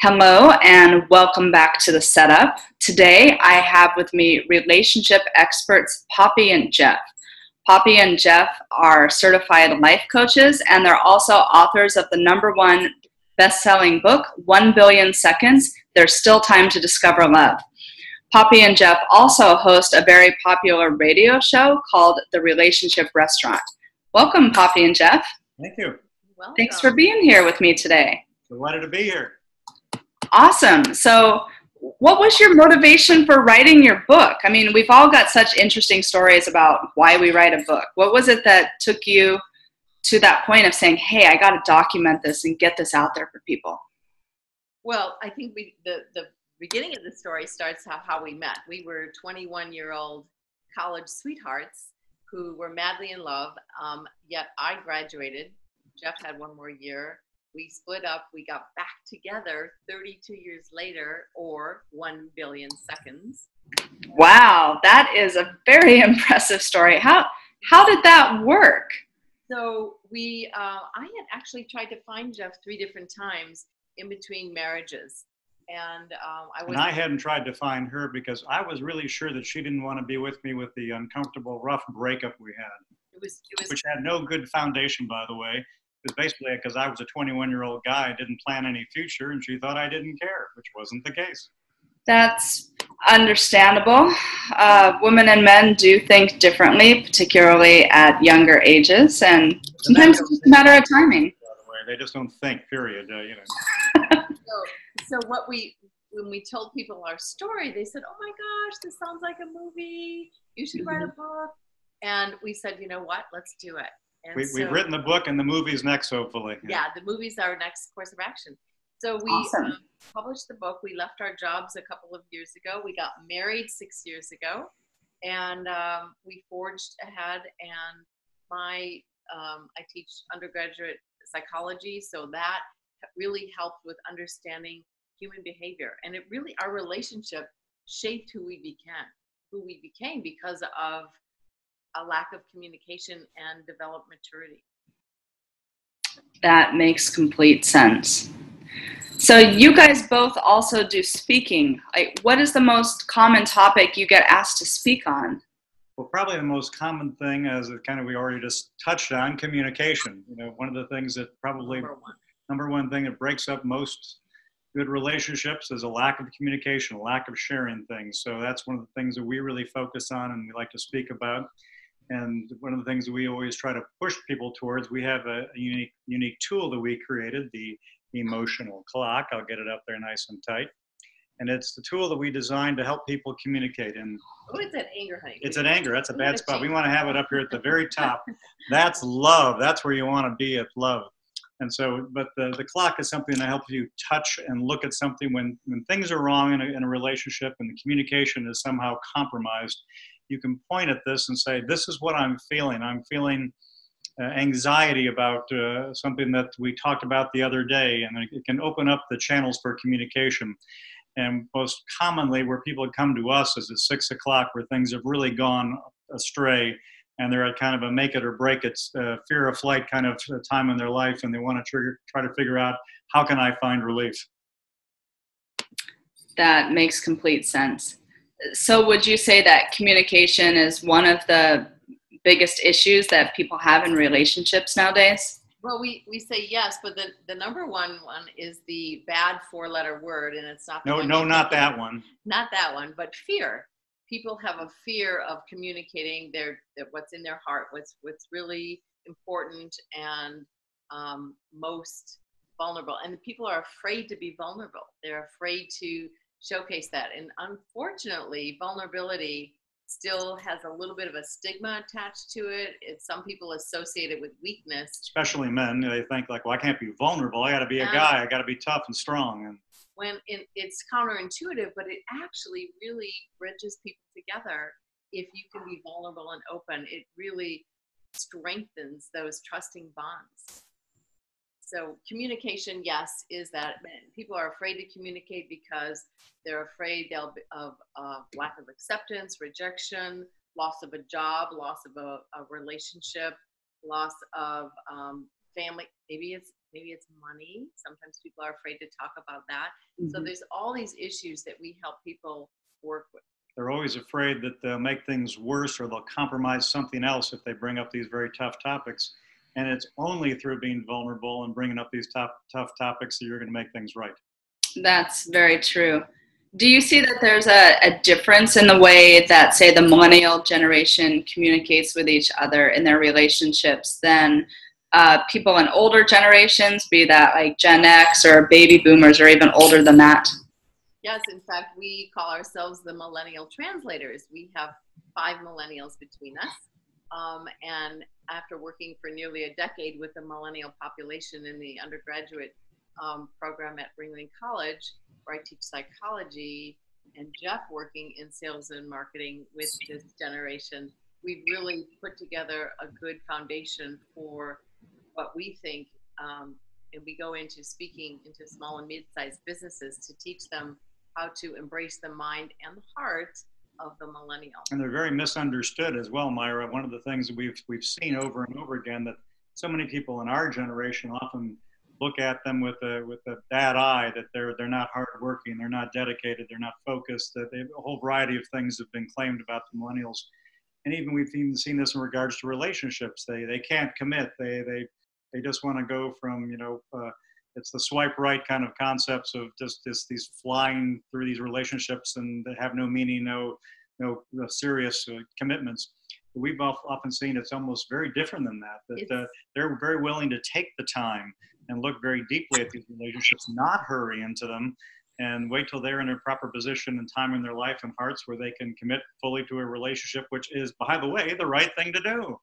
Hello and welcome back to the setup. Today I have with me relationship experts Poppy and Geoff. Poppy and Geoff are certified life coaches and they're also authors of the #1 best-selling book, 1 Billion Seconds, There's Still Time to Discover Love. Poppy and Geoff also host a very popular radio show called The Relationship Restaurant. Welcome, Poppy and Geoff. Thank you. Welcome. Thanks for being here with me today. Delighted to be here. Awesome. So what was your motivation for writing your book? I mean, we've all got such interesting stories about why we write a book. What was it that took you to that point of saying, hey, I got to document this and get this out there for people? Well, I think the beginning of the story starts how we met. We were 21-year-old college sweethearts who were madly in love, yet I graduated. Geoff had one more year. We split up. We got back together 32 years later, or 1 billion seconds. Wow, that is a very impressive story. How did that work? So I had actually tried to find Geoff 3 different times in between marriages. And I hadn't tried to find her because I was really sure that she didn't want to be with me with the uncomfortable, rough breakup we had. Which had no good foundation, by the way. It was basically because I was a 21-year-old guy, didn't plan any future, and she thought I didn't care, which wasn't the case. That's understandable. Women and men do think differently, particularly at younger ages, and sometimes it's just a matter of timing. By the way, they just don't think, period. So when we told people our story, they said, "Oh my gosh, this sounds like a movie. You should write a book." And we said, "You know what? Let's do it." We've written the book and the movie's next, hopefully. Yeah, the movie's our next course of action. So we Awesome. Published the book. We left our jobs a couple of years ago. We got married 6 years ago, and we forged ahead. And I teach undergraduate psychology, so that really helped with understanding human behavior. And our relationship shaped who we became because of a lack of communication and developed maturity. That makes complete sense. So you guys both also do speaking. What is the most common topic you get asked to speak on? Well, probably the most common thing, as we already just touched on, communication. One of the things that probably number one thing that breaks up most good relationships is a lack of communication, a lack of sharing things. So that's one of the things that we really focus on and we like to speak about. And one of the things that we always try to push people towards, we have a unique tool that we created, the emotional clock. I'll get it up there nice and tight. And it's the tool that we designed to help people communicate. And it's at anger, honey. It's at anger. That's a bad spot. We want to have it up here at the very top. That's love. That's where you want to be, at love. And so, but the clock is something that helps you touch and look at something when things are wrong in a relationship and the communication is somehow compromised. You can point at this and say, this is what I'm feeling. I'm feeling anxiety about something that we talked about the other day, and it can open up the channels for communication. And most commonly where people come to us is at 6 o'clock where things have really gone astray and they're at kind of a make it or break it, fear of flight kind of time in their life, and they want to try to figure out, how can I find relief? That makes complete sense. So would you say that communication is one of the biggest issues that people have in relationships nowadays? Well, we say yes, but the number one is the bad 4-letter word, and it's not. Not that one. Not that one, but fear. People have a fear of communicating what's in their heart, what's really important and most vulnerable. And people are afraid to be vulnerable. They're afraid to showcase that. And unfortunately, vulnerability still has a little bit of a stigma attached to it. Some people associate it with weakness. Especially men. They think like, well, I can't be vulnerable. I got to be a guy. I got to be tough and strong. And when it's counterintuitive, but it actually really bridges people together. If you can be vulnerable and open, it really strengthens those trusting bonds. So communication, yes, is that people are afraid to communicate because they're afraid of lack of acceptance, rejection, loss of a job, loss of a relationship, loss of family. Maybe maybe it's money. Sometimes people are afraid to talk about that. Mm-hmm. So there's all these issues that we help people work with. They're always afraid that they'll make things worse or they'll compromise something else if they bring up these very tough topics. And it's only through being vulnerable and bringing up these tough topics that you're going to make things right. That's very true. Do you see that there's a difference in the way that, say, the millennial generation communicates with each other in their relationships than people in older generations, be that like Gen X or baby boomers or even older than that? Yes, in fact, we call ourselves the millennial translators. We have 5 millennials between us. And after working for nearly a decade with the millennial population in the undergraduate program at Ringling College, where I teach psychology, and Geoff working in sales and marketing with this generation, we've really put together a good foundation for what we think. And we go into speaking into small and mid-sized businesses to teach them how to embrace the mind and the heart of the millennial. And they're very misunderstood as well, Myra. One of the things that we've seen over and over again, that so many people in our generation often look at them with a bad eye, that they're not hardworking, they're not dedicated, they're not focused, that they have a whole variety of things have been claimed about the millennials. And even we've even seen this in regards to relationships. They can't commit. They just want to go from, it's the swipe right kind of concepts of just these flying through these relationships, and they have no meaning, no serious commitments. We've often seen it's almost very different than that, they're very willing to take the time and look very deeply at these relationships, not hurry into them, and wait till they're in a proper position and time in their life and hearts where they can commit fully to a relationship, which is, by the way, the right thing to do.